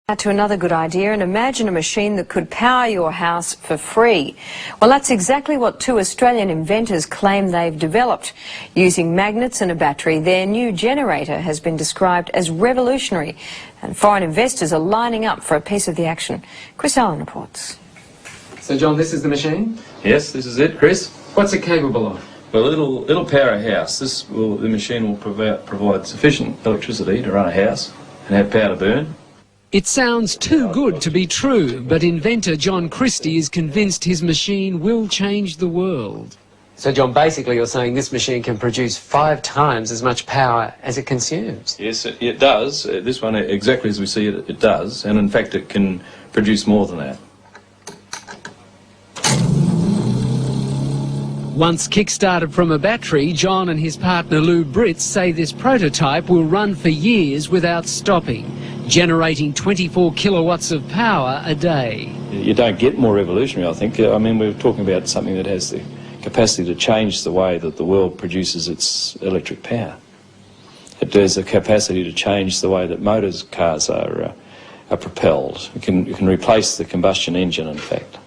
To another good idea, and imagine a machine that could power your house for free. Well, that's exactly what two Australian inventors claim they've developed. Using magnets and a battery, their new generator has been described as revolutionary, and foreign investors are lining up for a piece of the action. Chris Allen reports. So, John, this is the machine? Yes, this is it, Chris. What's it capable of? Well, it'll power a house. The machine will provide sufficient electricity to run a house and have power to burn. It sounds too good to be true, but inventor John Christie is convinced his machine will change the world. So, John, basically you're saying this machine can produce 5 times as much power as it consumes? Yes, it does. This one, exactly as we see it, it does. And in fact, it can produce more than that. Once kick-started from a battery, John and his partner Lou Britz say this prototype will run for years without stopping, generating 24 kilowatts of power a day. You don't get more revolutionary, I think. I mean, we're talking about something that has the capacity to change the way that the world produces its electric power. It has the capacity to change the way that cars are propelled. It can replace the combustion engine, in fact.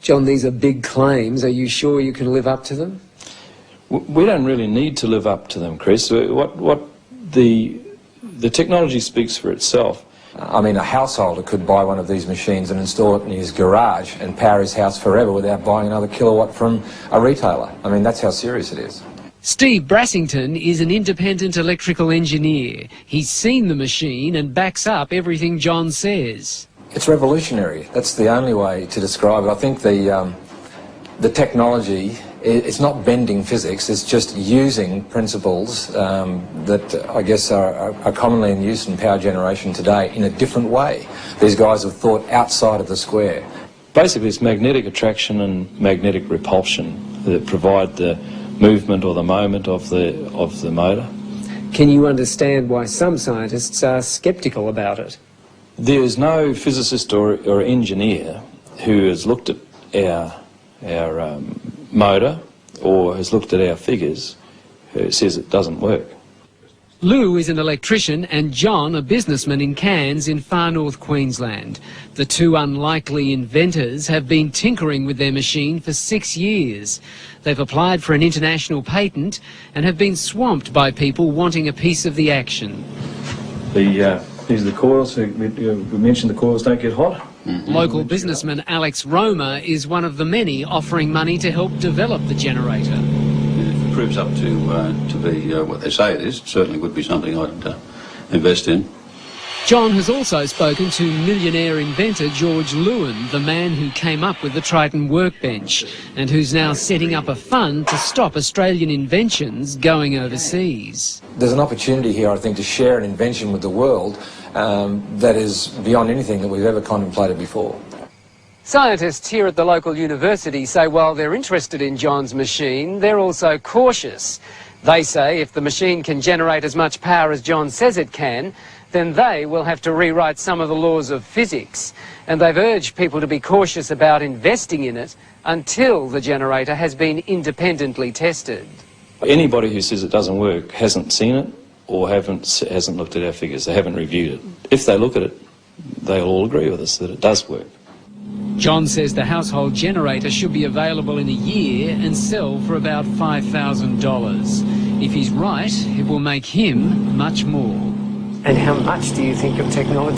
John, these are big claims. Are you sure you can live up to them? We don't really need to live up to them, Chris. The technology speaks for itself. I mean, a householder could buy one of these machines and install it in his garage and power his house forever without buying another kilowatt from a retailer. I mean, that's how serious it is. Steve Brassington is an independent electrical engineer. He's seen the machine and backs up everything John says. It's revolutionary. That's the only way to describe it. I think the technology, it's not bending physics, it's just using principles that I guess are commonly in use in power generation today in a different way. These guys have thought outside of the square. Basically, it's magnetic attraction and magnetic repulsion that provide the movement or the moment of the motor. Can you understand why some scientists are sceptical about it? There is no physicist or engineer who has looked at our motor or has looked at our figures who says it doesn't work. Lou is an electrician and John a businessman in Cairns in far north Queensland. The two unlikely inventors have been tinkering with their machine for 6 years. They've applied for an international patent and have been swamped by people wanting a piece of the action. These are the coils. We mentioned the coils don't get hot. Local businessman Alex Roma is one of the many offering money to help develop the generator. If it proves up to be what they say it is, it certainly would be something I'd invest in. John has also spoken to millionaire inventor George Lewin, the man who came up with the Triton workbench and who's now setting up a fund to stop Australian inventions going overseas. There's an opportunity here, I think, to share an invention with the world that is beyond anything that we've ever contemplated before. Scientists here at the local university say while they're interested in John's machine, they're also cautious. They say if the machine can generate as much power as John says it can, then they will have to rewrite some of the laws of physics. And they've urged people to be cautious about investing in it until the generator has been independently tested. Anybody who says it doesn't work hasn't seen it or hasn't looked at our figures. They haven't reviewed it. If they look at it, they'll all agree with us that it does work. John says the household generator should be available in a year and sell for about $5,000. If he's right, it will make him much more. And how much do you think of technology?